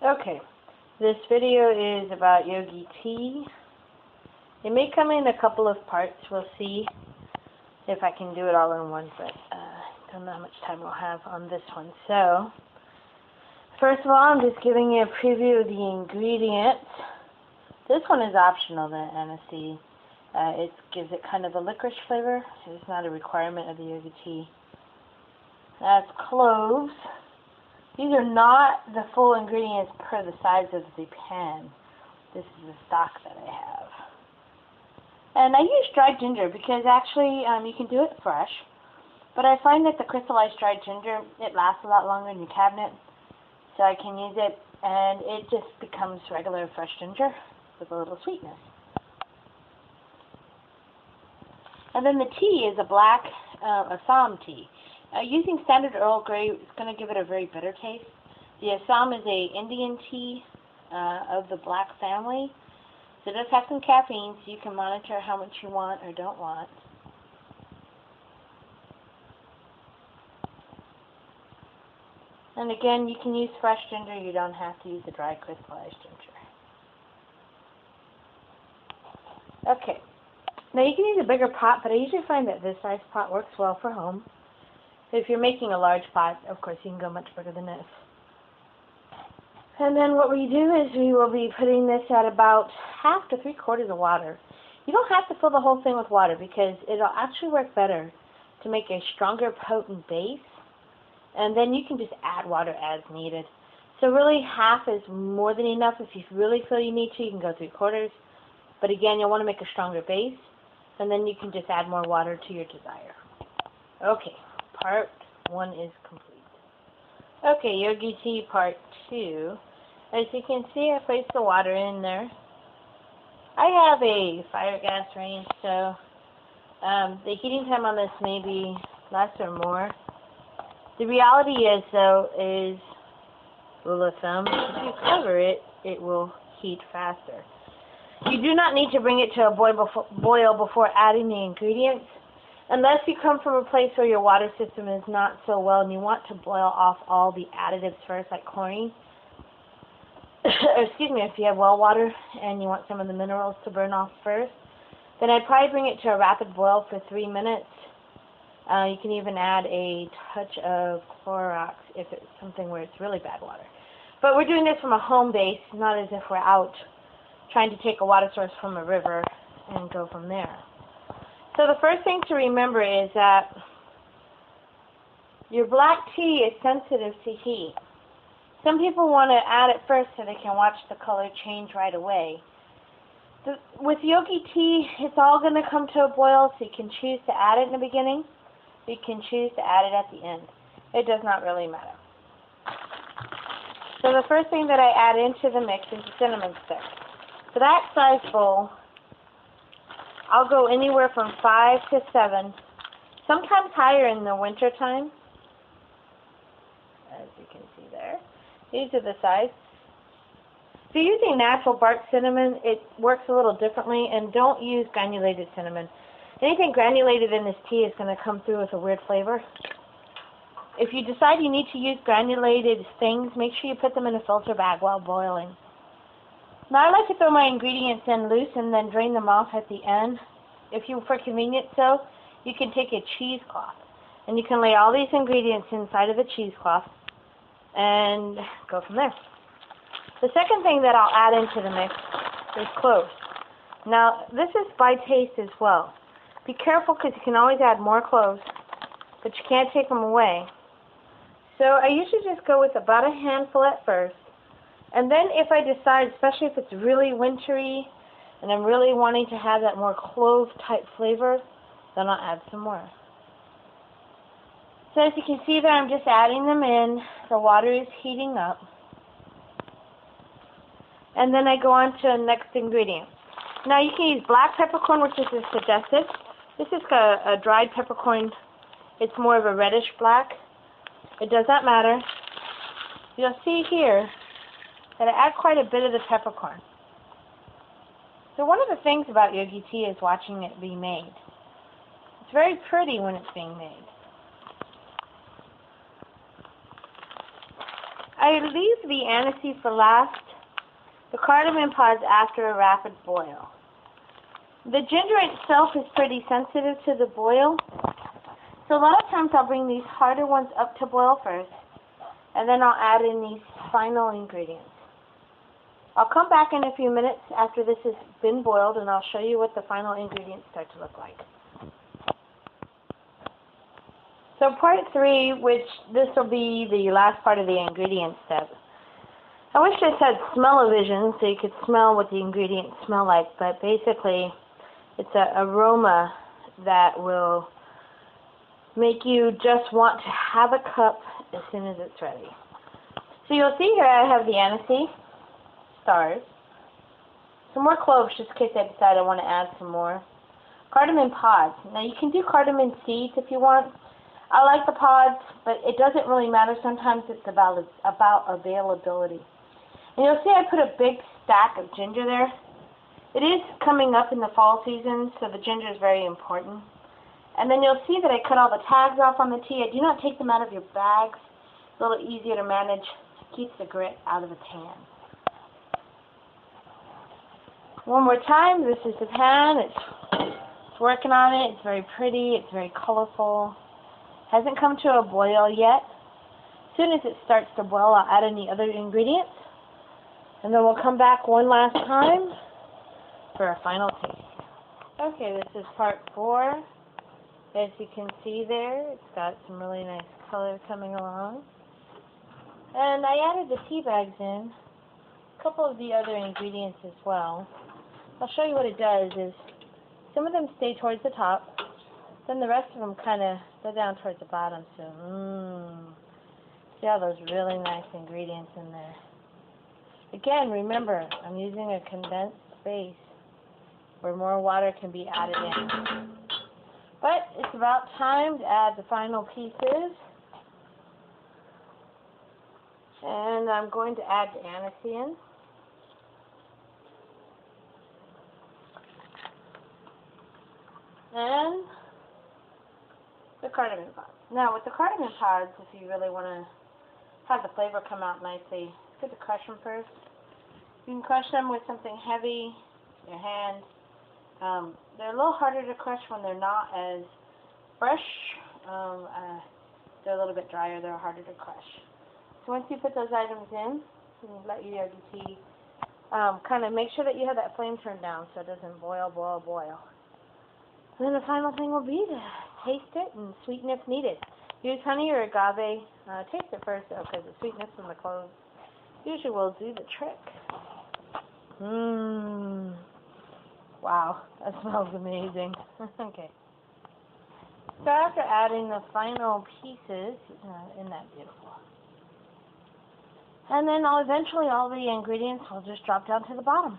Okay, this video is about Yogi Tea. It may come in a couple of parts. We'll see if I can do it all in one, but don't know how much time we'll have on this one. So, first of all, I'm just giving you a preview of the ingredients. This one is optional, the NSC. It gives it kind of a licorice flavor. It's not a requirement of the Yogi Tea. That's cloves. These are not the full ingredients per the size of the pan. This is the stock that I have. And I use dried ginger because actually you can do it fresh. But I find that the crystallized dried ginger, it lasts a lot longer in your cabinet. So I can use it and it just becomes regular fresh ginger with a little sweetness. And then the tea is a black Assam tea. Using standard Earl Grey is going to give it a very bitter taste. The Assam is a Indian tea of the black family. So it does have some caffeine, so you can monitor how much you want or don't want. And again, you can use fresh ginger. You don't have to use the dry crystallized ginger. Okay. Now you can use a bigger pot, but I usually find that this size pot works well for home. If you're making a large pot, of course, you can go much bigger than this. And then what we do is we will be putting this at about 1/2 to 3/4 of water. You don't have to fill the whole thing with water because it'll actually work better to make a stronger, potent base. And then you can just add water as needed. So really 1/2 is more than enough. If you really feel you need to, you can go 3/4. But again, you'll want to make a stronger base. And then you can just add more water to your desire. Okay. Part 1 is complete. Okay, Yogi Tea Part 2. As you can see, I placed the water in there. I have a fire gas range, so the heating time on this may be less or more. The reality is, though, rule of thumb, if you cover it, it will heat faster. You do not need to bring it to a boil before adding the ingredients. Unless you come from a place where your water system is not so well and you want to boil off all the additives first, like chlorine. Excuse me, if you have well water and you want some of the minerals to burn off first, then I'd probably bring it to a rapid boil for 3 minutes. You can even add a touch of Clorox if it's something where it's really bad water. But we're doing this from a home base, not as if we're out trying to take a water source from a river and go from there. So the first thing to remember is that your black tea is sensitive to heat. Some people want to add it first so they can watch the color change right away. With Yogi Tea, it's all going to come to a boil, so you can choose to add it in the beginning. You can choose to add it at the end. It does not really matter. So the first thing that I add into the mix is the cinnamon stick. For that size bowl, I'll go anywhere from 5 to 7, sometimes higher in the winter time, as you can see there. These are the size. If you're using natural bark cinnamon, it works a little differently, and don't use granulated cinnamon. Anything granulated in this tea is going to come through with a weird flavor. If you decide you need to use granulated things, make sure you put them in a filter bag while boiling. Now I like to throw my ingredients in loose and then drain them off at the end. If you, for convenience though, you can take a cheesecloth and you can lay all these ingredients inside of the cheesecloth and go from there. The second thing that I'll add into the mix is cloves. Now this is by taste as well. Be careful because you can always add more cloves, but you can't take them away. So I usually just go with about a handful at first. And then if I decide, especially if it's really wintry and I'm really wanting to have that more clove-type flavor, then I'll add some more. So as you can see there, I'm just adding them in. The water is heating up. And then I go on to the next ingredient. Now you can use black peppercorn, which is suggested. This is a dried peppercorn. It's more of a reddish black. It does not matter. You'll see here that I add quite a bit of the peppercorn. So one of the things about Yogi Tea is watching it be made. It's very pretty when it's being made. I leave the aniseed for last, the cardamom pods after a rapid boil. The ginger itself is pretty sensitive to the boil, so a lot of times I'll bring these harder ones up to boil first, and then I'll add in these final ingredients. I'll come back in a few minutes after this has been boiled, and I'll show you what the final ingredients start to look like. So part 3, which this will be the last part of the ingredient step. I wish this had smell-o-vision so you could smell what the ingredients smell like, but basically it's an aroma that will make you just want to have a cup as soon as it's ready. So you'll see here I have the aniseed, stars, some more cloves just in case I decide I want to add some more, cardamom pods. Now you can do cardamom seeds if you want. I like the pods, but it doesn't really matter. Sometimes it's about availability. And you'll see I put a big stack of ginger there. It is coming up in the fall season, so the ginger is very important. And then you'll see that I cut all the tags off on the tea. I do not take them out of your bags. It's a little easier to manage. It keeps the grit out of the pan. One more time, this is the pan. It's working on it. It's very pretty. It's very colorful. Hasn't come to a boil yet. As soon as it starts to boil, I'll add in the other ingredients. And then we'll come back one last time for a final taste. Okay, this is part 4. As you can see there, it's got some really nice color coming along. And I added the tea bags in, a couple of the other ingredients as well. I'll show you what it does is some of them stay towards the top, then the rest of them kind of go down towards the bottom. So, see all those really nice ingredients in there. Again, remember, I'm using a condensed base where more water can be added in. But it's about time to add the final pieces. And I'm going to add the aniseed in. And the cardamom pods. Now, with the cardamom pods, if you really want to have the flavor come out nicely, it's good to crush them first. You can crush them with something heavy, your hand. They're a little harder to crush when they're not as fresh. They're a little bit drier. They're harder to crush. So once you put those items in, you let your yogi tea kind of make sure that you have that flame turned down so it doesn't boil. And then the final thing will be to taste it and sweeten if needed. Use honey or agave. Taste it first though, because the sweetness from the cloves usually will do the trick. Wow, that smells amazing. Okay. So after adding the final pieces, isn't that beautiful? And then eventually all the ingredients will just drop down to the bottom.